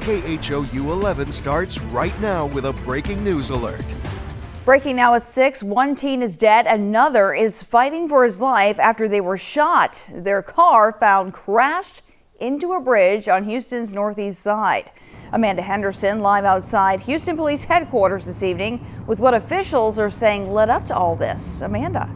KHOU 11 starts right now with a breaking news alert. Breaking now at 6, one teen is dead, another is fighting for his life after they were shot. Their car found crashed into a bridge on Houston's northeast side. Amanda Henderson live outside Houston Police Headquarters this evening with what officials are saying led up to all this. Amanda.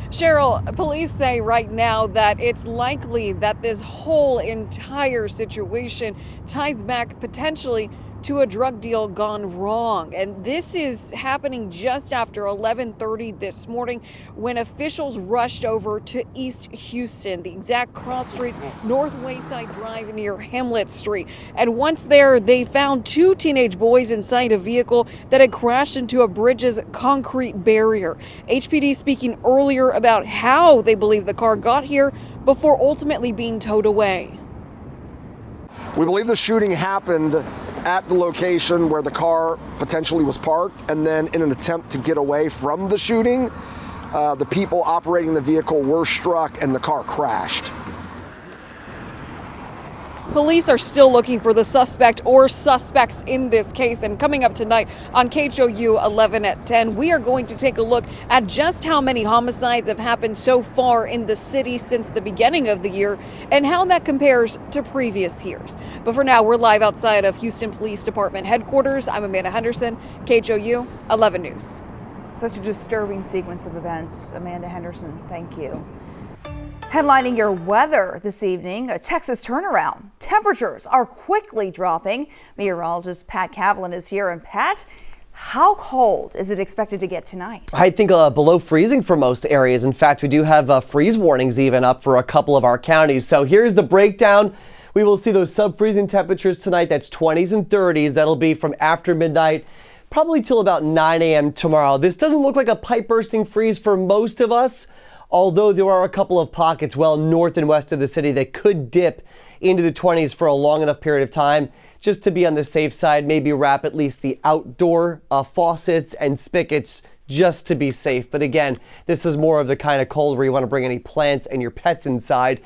Cheryl, police say right now that it's likely that this whole entire situation ties back potentially to a drug deal gone wrong. And this is happening just after 11:30 this morning when officials rushed over to East Houston, the exact cross streets, North Wayside Drive near Hamlet Street. And once there, they found two teenage boys inside a vehicle that had crashed into a bridge's concrete barrier. HPD speaking earlier about how they believe the car got here before ultimately being towed away. We believe the shooting happened at the location where the car potentially was parked, and then in an attempt to get away from the shooting, the people operating the vehicle were struck and the car crashed. Police are still looking for the suspect or suspects in this case. And coming up tonight on KHOU 11 at 10, we are going to take a look at just how many homicides have happened so far in the city since the beginning of the year and how that compares to previous years. But for now, we're live outside of Houston Police Department headquarters. I'm Amanda Henderson, KHOU 11 News. Such a disturbing sequence of events. Amanda Henderson, thank you. Headlining your weather this evening, a Texas turnaround. Temperatures are quickly dropping. Meteorologist Pat Kavlin is here. And Pat, how cold is it expected to get tonight? I think below freezing for most areas. In fact, we do have freeze warnings even up for a couple of our counties. So here's the breakdown. We will see those sub-freezing temperatures tonight. That's 20s and 30s. That'll be from after midnight, probably till about 9 a.m. tomorrow. This doesn't look like a pipe bursting freeze for most of us, although there are a couple of pockets well north and west of the city that could dip into the 20s for a long enough period of time. Just to be on the safe side, maybe wrap at least the outdoor faucets and spigots just to be safe. But again, this is more of the kind of cold where you want to bring any plants and your pets inside.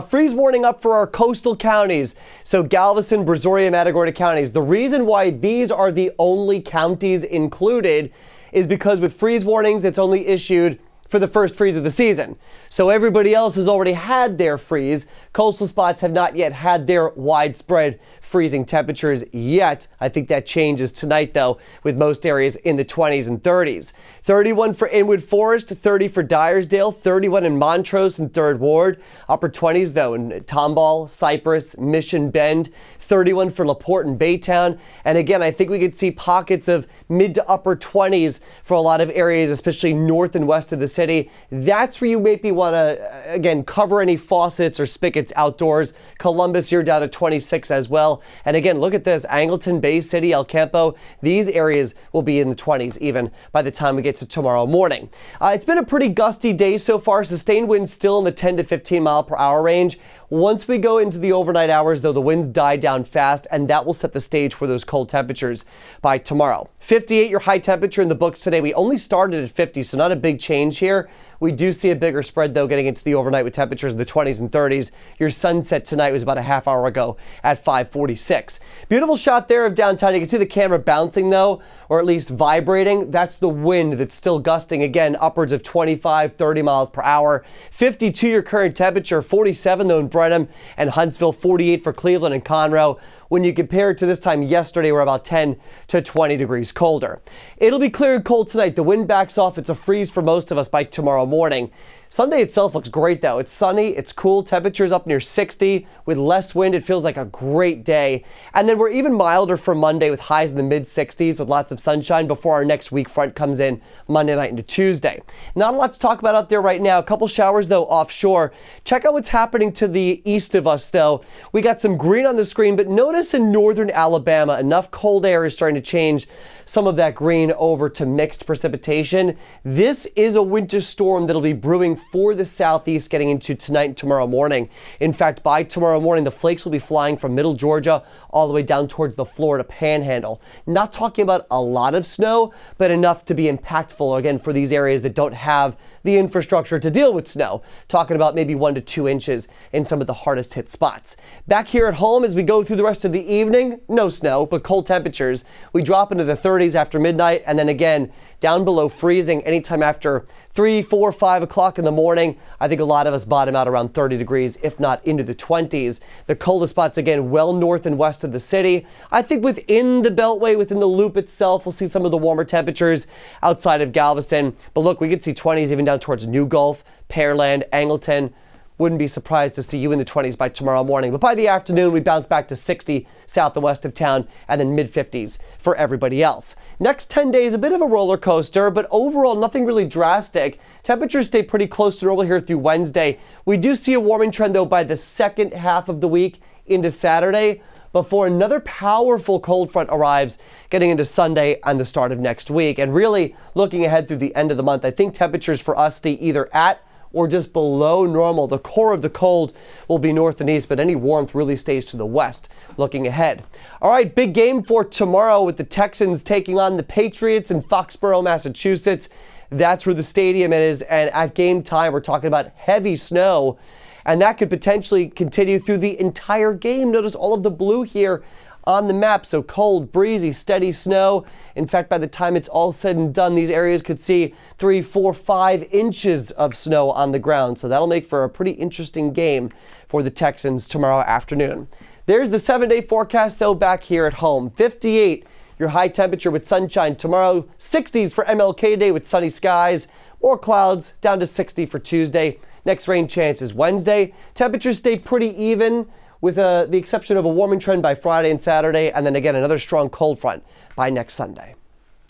Freeze warning up for our coastal counties. So Galveston, Brazoria, Matagorda counties. The reason why these are the only counties included is because with freeze warnings, it's only issued for the first freeze of the season. So everybody else has already had their freeze. Coastal spots have not yet had their widespread freezing temperatures yet. I think that changes tonight though, with most areas in the 20s and 30s. 31 for Inwood Forest, 30 for Dyersdale, 31 in Montrose and 3rd Ward. Upper 20s though in Tomball, Cypress, Mission Bend. 31 for LaPorte and Baytown. And again, I think we could see pockets of mid to upper 20s for a lot of areas, especially north and west of the city. That's where you maybe want to, again, cover any faucets or spigots outdoors. Columbus, you're down to 26 as well. And again, look at this. Angleton, Bay City, El Campo, these areas will be in the 20s even by the time we get to tomorrow morning. It's been a pretty gusty day so far. Sustained winds still in the 10 to 15 mile per hour range. Once we go into the overnight hours, though, the winds die down fast, and that will set the stage for those cold temperatures by tomorrow. 58, your high temperature in the books today. We only started at 50, so not a big change here. We do see a bigger spread, though, getting into the overnight with temperatures in the 20s and 30s. Your sunset tonight was about a half hour ago at 5:46. Beautiful shot there of downtown. You can see the camera bouncing, though, or at least vibrating. That's the wind that's still gusting, again, upwards of 25, 30 miles per hour. 52, your current temperature. 47, though, in Brenham and Huntsville. 48 for Cleveland and Conroe. When you compare it to this time yesterday, we're about 10 to 20 degrees colder. It'll be clear and cold tonight. The wind backs off. It's a freeze for most of us by tomorrow morning. Sunday itself looks great, though. It's sunny, it's cool, temperatures up near 60. With less wind, it feels like a great day. And then we're even milder for Monday with highs in the mid-60s with lots of sunshine before our next week front comes in Monday night into Tuesday. Not a lot to talk about out there right now. A couple showers, though, offshore. Check out what's happening to the east of us, though. We got some green on the screen, but notice Artemis in northern Alabama, enough cold air is starting to change some of that green over to mixed precipitation. This is a winter storm that'll be brewing for the southeast getting into tonight and tomorrow morning. In fact, by tomorrow morning, the flakes will be flying from middle Georgia all the way down towards the Florida panhandle. Not talking about a lot of snow, but enough to be impactful, again, for these areas that don't have the infrastructure to deal with snow. Talking about maybe 1 to 2 inches in some of the hardest hit spots. Back here at home, as we go through the rest of the evening, no snow, but cold temperatures. We drop into the 30s after midnight, and then again down below freezing anytime after 3, 4, 5 o'clock in the morning. I think a lot of us bottom out around 30 degrees, if not into the 20s. The coldest spots again well north and west of the city. I think within the Beltway, within the loop itself, we'll see some of the warmer temperatures outside of Galveston. But look, we could see 20s even down towards New Gulf, Pearland, Angleton. Wouldn't be surprised to see you in the 20s by tomorrow morning. But by the afternoon, we bounce back to 60 south and west of town, and then mid-50s for everybody else. Next 10 days, a bit of a roller coaster, but overall nothing really drastic. Temperatures stay pretty close to normal here through Wednesday. We do see a warming trend, though, by the second half of the week into Saturday, before another powerful cold front arrives getting into Sunday and the start of next week. And really looking ahead through the end of the month, I think temperatures for us stay either at or just below normal. The core of the cold will be north and east, but any warmth really stays to the west looking ahead. All right, big game for tomorrow with the Texans taking on the Patriots in Foxborough, Massachusetts. That's where the stadium is, and at game time, we're talking about heavy snow, and that could potentially continue through the entire game. Notice all of the blue here on the map. So cold, breezy, steady snow. In fact, by the time it's all said and done, these areas could see 3, 4, 5 inches of snow on the ground. So that'll make for a pretty interesting game for the Texans tomorrow afternoon. There's the 7-day forecast, though, back here at home. 58, your high temperature with sunshine tomorrow. 60s for MLK Day with sunny skies. More clouds, down to 60 for Tuesday. Next rain chance is Wednesday. Temperatures stay pretty even, with the exception of a warming trend by Friday and Saturday, and then again another strong cold front by next Sunday.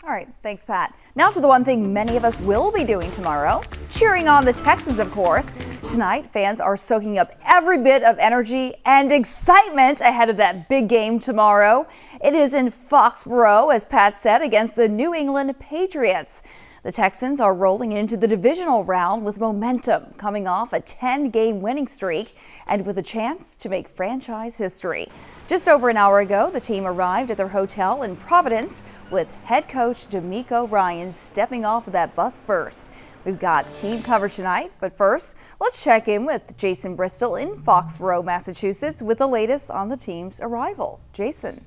All right, thanks, Pat. Now to the one thing many of us will be doing tomorrow, cheering on the Texans, of course. Tonight, fans are soaking up every bit of energy and excitement ahead of that big game tomorrow. It is in Foxborough, as Pat said, against the New England Patriots. The Texans are rolling into the divisional round with momentum, coming off a 10-game winning streak and with a chance to make franchise history. Just over an hour ago, the team arrived at their hotel in Providence with head coach D'Amico Ryan stepping off of that bus first. We've got team coverage tonight, but first, let's check in with Jason Bristol in Foxborough, Massachusetts, with the latest on the team's arrival. Jason.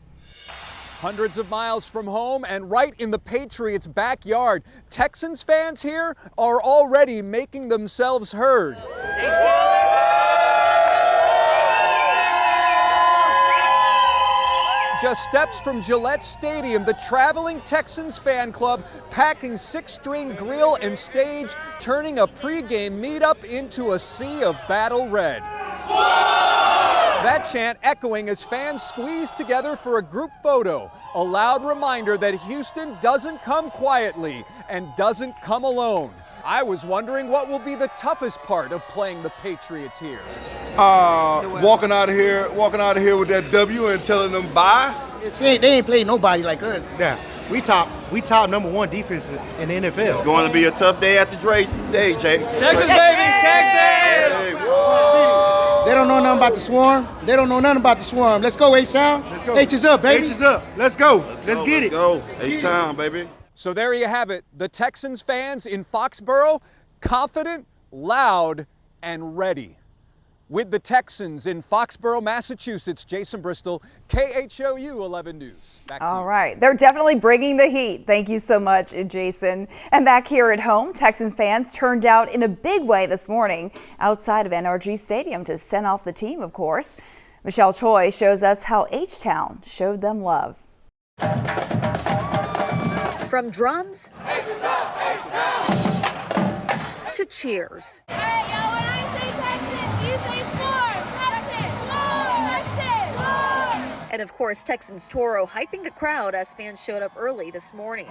Hundreds of miles from home and right in the Patriots' backyard, Texans fans here are already making themselves heard. Just steps from Gillette Stadium, the traveling Texans fan club packing 6-string grill and stage, turning a pregame meetup into a sea of battle red. That chant echoing as fans squeeze together for a group photo, a loud reminder that Houston doesn't come quietly and doesn't come alone. I was wondering what will be the toughest part of playing the Patriots here. Walking out of here with that W and telling them bye. They ain't played nobody like us. Yeah, we top #1 defense in the NFL. It's going to be a tough day after Drake Day, Jay. Texas, baby, Texas! Hey, whoa. They don't know nothing about the swarm. Let's go, H-Town. Let's go. H is up, baby. H is up. Let's go. Let's get it. Let's go. H-Town, baby. So there you have it. The Texans fans in Foxborough, confident, loud, and ready. With the Texans in Foxborough, Massachusetts, Jason Bristol, KHOU 11 News. Back to you. All right, they're definitely bringing the heat. Thank you so much, Jason. And back here at home, Texans fans turned out in a big way this morning outside of NRG Stadium to send off the team, of course. Michelle Choi shows us how H-Town showed them love. From drums to cheers. And of course, Texans Toro hyping the crowd as fans showed up early this morning.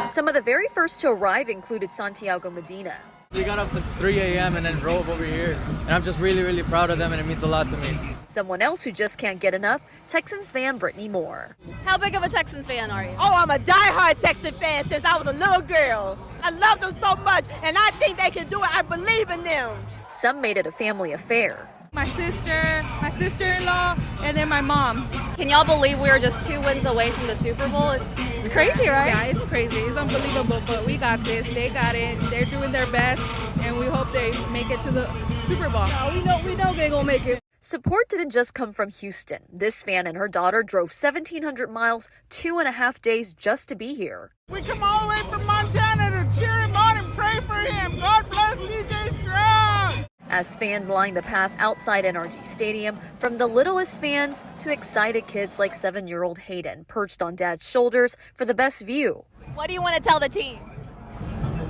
Some of the very first to arrive included Santiago Medina. We got up since 3 a.m. and then drove over here. And I'm just really, really proud of them, and it means a lot to me. Someone else who just can't get enough, Texans fan Brittany Moore. How big of a Texans fan are you? Oh, I'm a diehard Texans fan since I was a little girl. I love them so much, and I think they can do it. I believe in them. Some made it a family affair. My sister, my sister-in-law, and then my mom. Can y'all believe we were just 2 wins away from the Super Bowl? It's crazy, right? Yeah, it's crazy. It's unbelievable, but we got this. They got it. They're doing their best, and we hope they make it to the Super Bowl. We know they're going to make it. Support didn't just come from Houston. This fan and her daughter drove 1,700 miles, 2.5 days just to be here. We come all the way from Montana to cheer him on and pray for him. God bless CJ Stroud. As fans line the path outside NRG Stadium, from the littlest fans to excited kids like 7-year-old Hayden, perched on Dad's shoulders for the best view. What do you want to tell the team?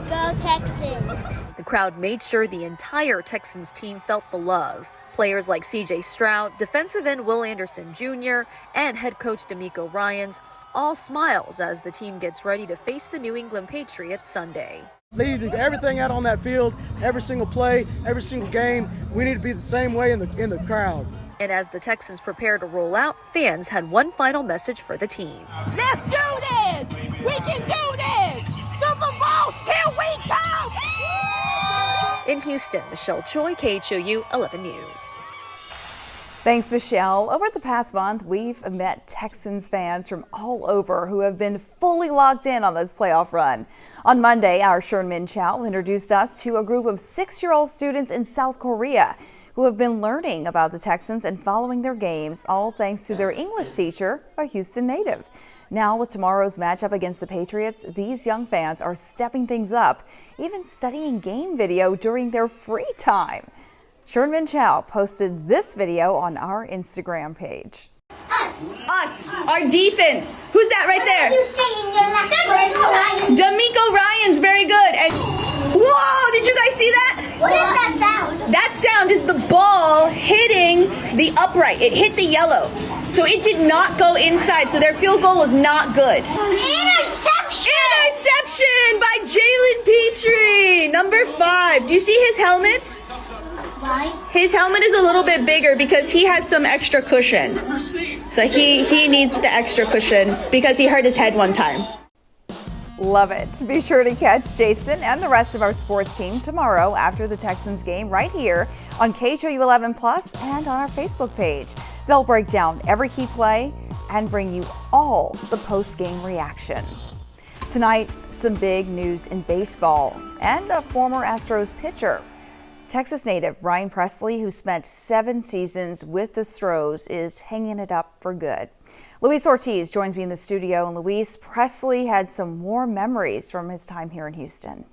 Go Texans. The crowd made sure the entire Texans team felt the love. Players like CJ Stroud, defensive end Will Anderson Jr., and head coach D'Amico Ryans all smiles as the team gets ready to face the New England Patriots Sunday. Leave everything out on that field, every single play, every single game. We need to be the same way in the crowd. And as the Texans prepare to roll out, fans had one final message for the team. Let's do this! We can do this! Super Bowl, here we come! In Houston, Michelle Choi, KHOU 11 News. Thanks, Michelle. Over the past month, we've met Texans fans from all over who have been fully locked in on this playoff run. On Monday, our Sherman Chow introduced us to a group of 6-year-old students in South Korea who have been learning about the Texans and following their games, all thanks to their English teacher, a Houston native. Now, with tomorrow's matchup against the Patriots, these young fans are stepping things up, even studying game video during their free time. Sherman Chow posted this video on our Instagram page. Us, our defense. Who's that right there? You saying your last word? D'Amico Ryans, very good. And whoa, did you guys see that? What is that sound? That sound is the ball hitting the upright. It hit the yellow. So it did not go inside, so their field goal was not good. Interception! Interception by Jalen Petrie, number 5. Do you see his helmet? Why? His helmet is a little bit bigger because he has some extra cushion. So he needs the extra cushion because he hurt his head one time. Love it. Be sure to catch Jason and the rest of our sports team tomorrow after the Texans game right here on KHOU 11 Plus and on our Facebook page. They'll break down every key play and bring you all the post-game reaction. Tonight, some big news in baseball and a former Astros pitcher. Texas native Ryan Presley, who spent 7 seasons with the Astros, is hanging it up for good. Luis Ortiz joins me in the studio, and Luis, Presley had some warm memories from his time here in Houston.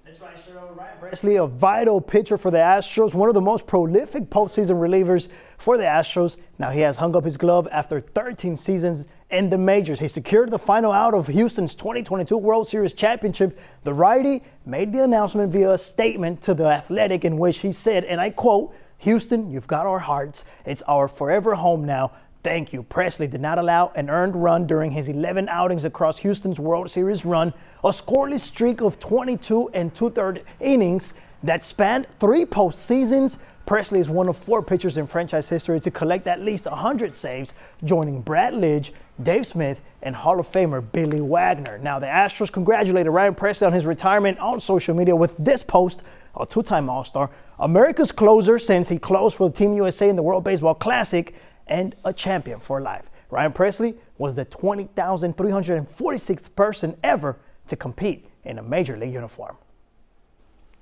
That's right, Cheryl. Ryan Presley, a vital pitcher for the Astros, one of the most prolific postseason relievers for the Astros. Now he has hung up his glove after 13 seasons in the majors. He secured the final out of Houston's 2022 World Series championship. The righty made the announcement via a statement to The Athletic in which he said, and I quote, "Houston, you've got our hearts. It's our forever home now. Thank you." Presley did not allow an earned run during his 11 outings across Houston's World Series run, a scoreless streak of 22 2/3 innings that spanned 3 postseasons. Presley is one of 4 pitchers in franchise history to collect at least 100 saves, joining Brad Lidge, Dave Smith, and Hall of Famer Billy Wagner. Now, the Astros congratulated Ryan Presley on his retirement on social media with this post. A 2-time All-Star, America's closer since he closed for Team USA in the World Baseball Classic, and a champion for life. Ryan Presley was the 20,346th person ever to compete in a major league uniform.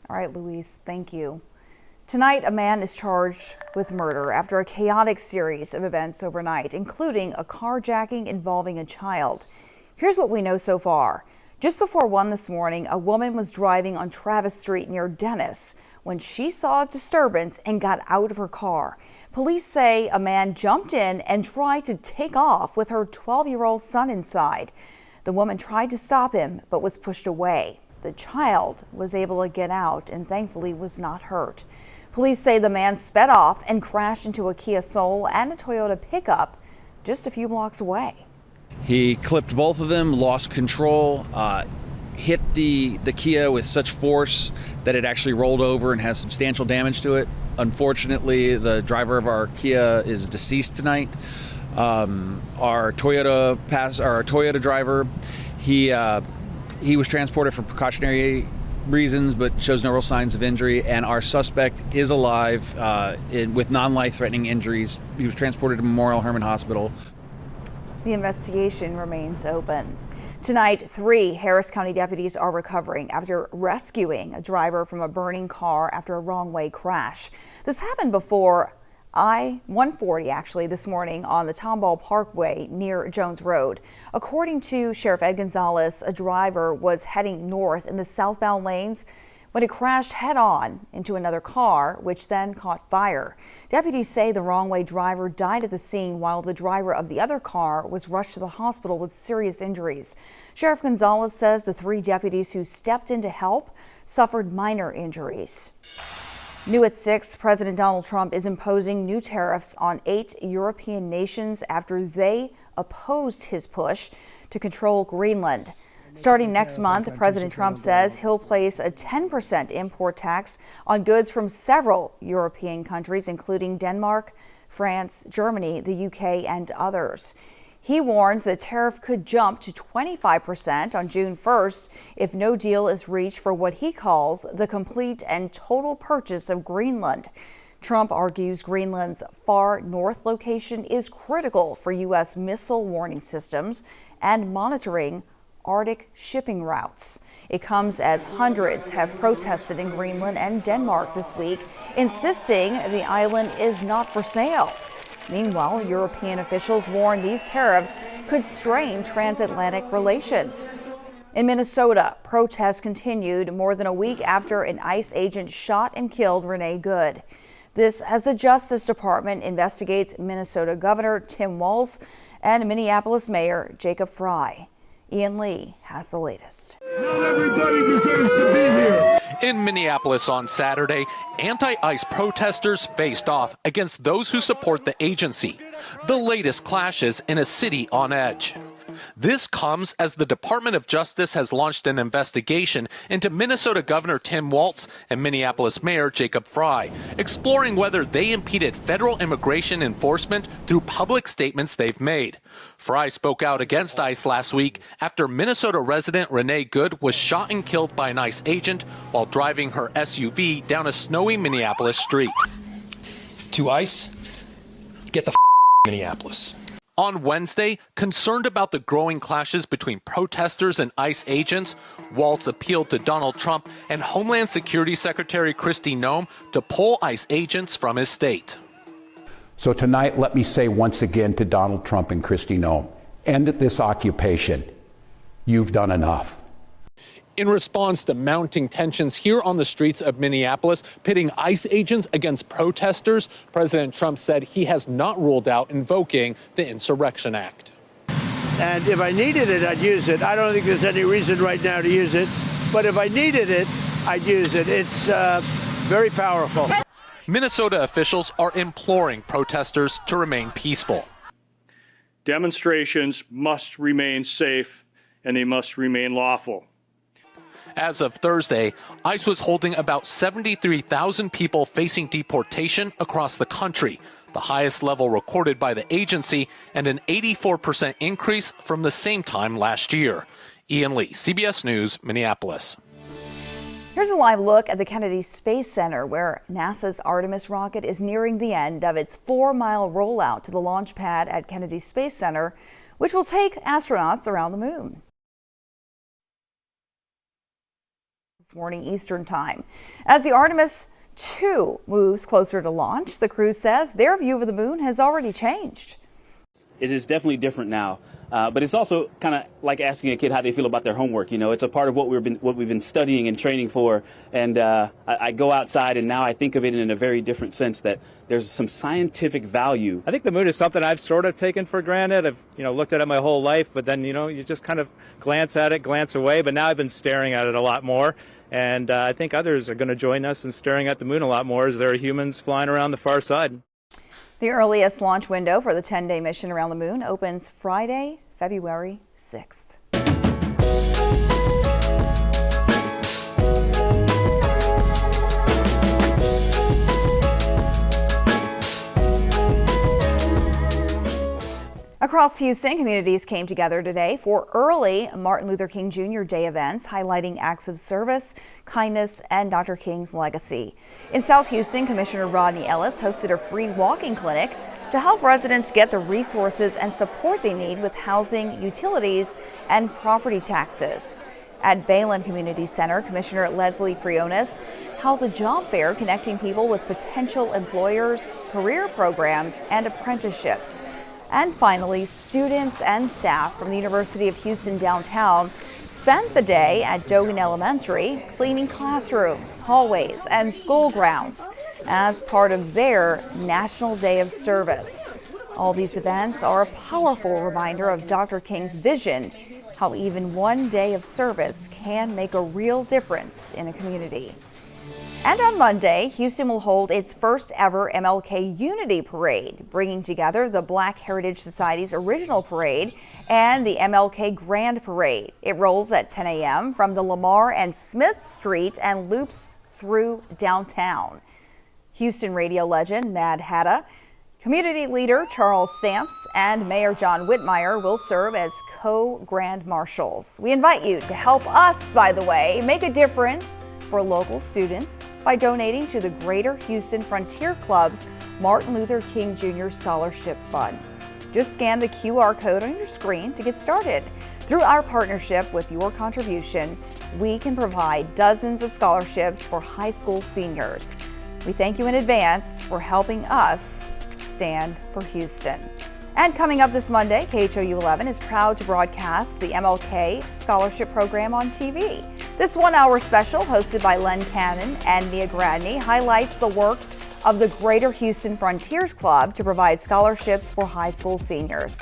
All right, Luis, thank you. Tonight, a man is charged with murder after a chaotic series of events overnight, including a carjacking involving a child. Here's what we know so far. Just before 1 this morning, a woman was driving on Travis Street near Dennis when she saw a disturbance and got out of her car. Police say a man jumped in and tried to take off with her 12-year-old son inside. The woman tried to stop him but was pushed away. The child was able to get out and thankfully was not hurt. Police say the man sped off and crashed into a Kia Soul and a Toyota pickup just a few blocks away. He clipped both of them, lost control, hit the Kia with such force that it actually rolled over and has substantial damage to it. Unfortunately, the driver of our Kia is deceased tonight. Our Toyota driver, he was transported for precautionary reasons but shows no real signs of injury, and our suspect is alive with non-life-threatening injuries. He was transported to Memorial Hermann Hospital. The investigation remains open. Tonight, 3 Harris County deputies are recovering after rescuing a driver from a burning car after a wrong-way crash. This happened before I-140 actually this morning on the Tomball Parkway near Jones Road. According to Sheriff Ed Gonzalez, a driver was heading north in the southbound lanes when it crashed head-on into another car, which then caught fire. Deputies say the wrong-way driver died at the scene while the driver of the other car was rushed to the hospital with serious injuries. Sheriff Gonzalez says the 3 deputies who stepped in to help suffered minor injuries. New at 6, President Donald Trump is imposing new tariffs on 8 European nations after they opposed his push to control Greenland. Starting next month, President Trump says he'll place a 10% import tax on goods from several European countries, including Denmark, France, Germany, the UK, and others. He warns the tariff could jump to 25% on June 1st if no deal is reached for what he calls the complete and total purchase of Greenland. Trump argues Greenland's far north location is critical for U.S. missile warning systems and monitoring Arctic shipping routes. It comes as hundreds have protested in Greenland and Denmark this week, insisting the island is not for sale. Meanwhile, European officials warn these tariffs could strain transatlantic relations. In Minnesota, protests continued more than a week after an ICE agent shot and killed Renee Good. This as the Justice Department investigates Minnesota Governor Tim Walz and Minneapolis Mayor Jacob Frey. Ian Lee has the latest. Not everybody deserves to be here. In Minneapolis on Saturday, anti-ICE protesters faced off against those who support the agency. The latest clashes in a city on edge. This comes as the Department of Justice has launched an investigation into Minnesota Governor Tim Walz and Minneapolis Mayor Jacob Frey, exploring whether they impeded federal immigration enforcement through public statements they've made. Frey spoke out against ICE last week after Minnesota resident Renee Good was shot and killed by an ICE agent while driving her SUV down a snowy Minneapolis street. To ICE, get the Minneapolis. On Wednesday, concerned about the growing clashes between protesters and ICE agents, Walz appealed to Donald Trump and Homeland Security Secretary Kristi Noem to pull ICE agents from his state. So tonight, let me say once again to Donald Trump and Kristi Noem, end this occupation. You've done enough. In response to mounting tensions here on the streets of Minneapolis, pitting ICE agents against protesters, President Trump said he has not ruled out invoking the Insurrection Act. And if I needed it, I'd use it. I don't think there's any reason right now to use it. But if I needed it, I'd use it. It's very powerful. Minnesota officials are imploring protesters to remain peaceful. Demonstrations must remain safe and they must remain lawful. As of Thursday, ICE was holding about 73,000 people facing deportation across the country, the highest level recorded by the agency and an 84% increase from the same time last year. Ian Lee, CBS News, Minneapolis. Here's a live look at the Kennedy Space Center, where NASA's Artemis rocket is nearing the end of its 4-mile rollout to the launch pad at Kennedy Space Center, which will take astronauts around the moon. This morning Eastern Time. As the Artemis 2 moves closer to launch, the crew says their view of the moon has already changed. It is definitely different now, but it's also kind of like asking a kid how they feel about their homework. You know, it's a part of what we've been studying and training for. And I go outside and now I think of it in a very different sense, that there's some scientific value. I think the moon is something I've sort of taken for granted. I've looked at it my whole life, but then you just kind of glance at it, glance away. But now I've been staring at it a lot more. And I think others are going to join us in staring at the moon a lot more as there are humans flying around the far side. The earliest launch window for the 10-day mission around the moon opens Friday, February 6th. Across Houston, communities came together today for early Martin Luther King Jr. Day events, highlighting acts of service, kindness, and Dr. King's legacy. In South Houston, Commissioner Rodney Ellis hosted a free walking clinic to help residents get the resources and support they need with housing, utilities, and property taxes. At Bayland Community Center, Commissioner Leslie Friones held a job fair connecting people with potential employers, career programs, and apprenticeships. And finally, students and staff from the University of Houston downtown spent the day at Dogan Elementary cleaning classrooms, hallways, and school grounds as part of their National Day of Service. All these events are a powerful reminder of Dr. King's vision, how even one day of service can make a real difference in a community. And on Monday, Houston will hold its first ever MLK Unity Parade, bringing together the Black Heritage Society's original parade and the MLK Grand Parade. It rolls at 10 a.m. from the Lamar and Smith Street and loops through downtown. Houston radio legend Mad Hatta, community leader Charles Stamps, and Mayor John Whitmire will serve as co-grand marshals. We invite you to help us, by the way, make a difference for local students by donating to the Greater Houston Frontier Club's Martin Luther King Jr. Scholarship Fund. Just scan the QR code on your screen to get started. Through our partnership with your contribution, we can provide dozens of scholarships for high school seniors. We thank you in advance for helping us stand for Houston. And coming up this Monday, KHOU 11 is proud to broadcast the MLK Scholarship Program on TV. This one-hour special, hosted by Len Cannon and Mia Gradney, highlights the work of the Greater Houston Frontiers Club to provide scholarships for high school seniors.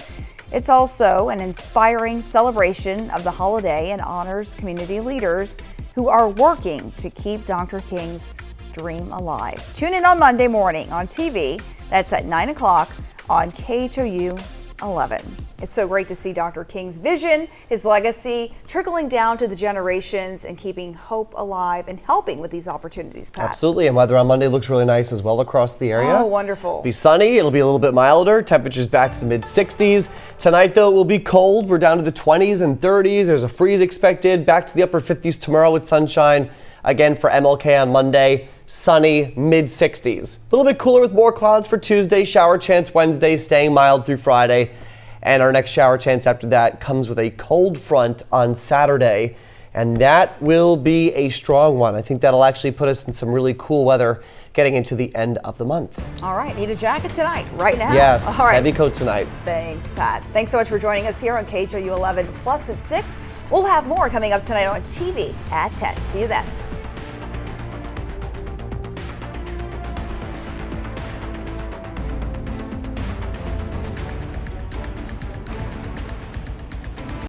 It's also an inspiring celebration of the holiday and honors community leaders who are working to keep Dr. King's dream alive. Tune in on Monday morning on TV. That's at 9 o'clock. On KHOU 11. It's so great to see Dr. King's vision, his legacy, trickling down to the generations and keeping hope alive and helping with these opportunities, Pat. Absolutely, and weather on Monday looks really nice as well across the area. Oh, wonderful. It'll be sunny, it'll be a little bit milder, temperatures back to the mid-60s. Tonight, though, it will be cold. We're down to the 20s and 30s. There's a freeze expected, back to the upper 50s tomorrow with sunshine. Again, for MLK on Monday, sunny, mid-60s. A little bit cooler with more clouds for Tuesday, shower chance Wednesday, staying mild through Friday. And our next shower chance after that comes with a cold front on Saturday. And that will be a strong one. I think that'll actually put us in some really cool weather getting into the end of the month. All right, need a jacket tonight, right now? Yes, all right. Heavy coat tonight. Thanks, Pat. Thanks so much for joining us here on KHOU 11 Plus at 6. We'll have more coming up tonight on TV at 10. See you then.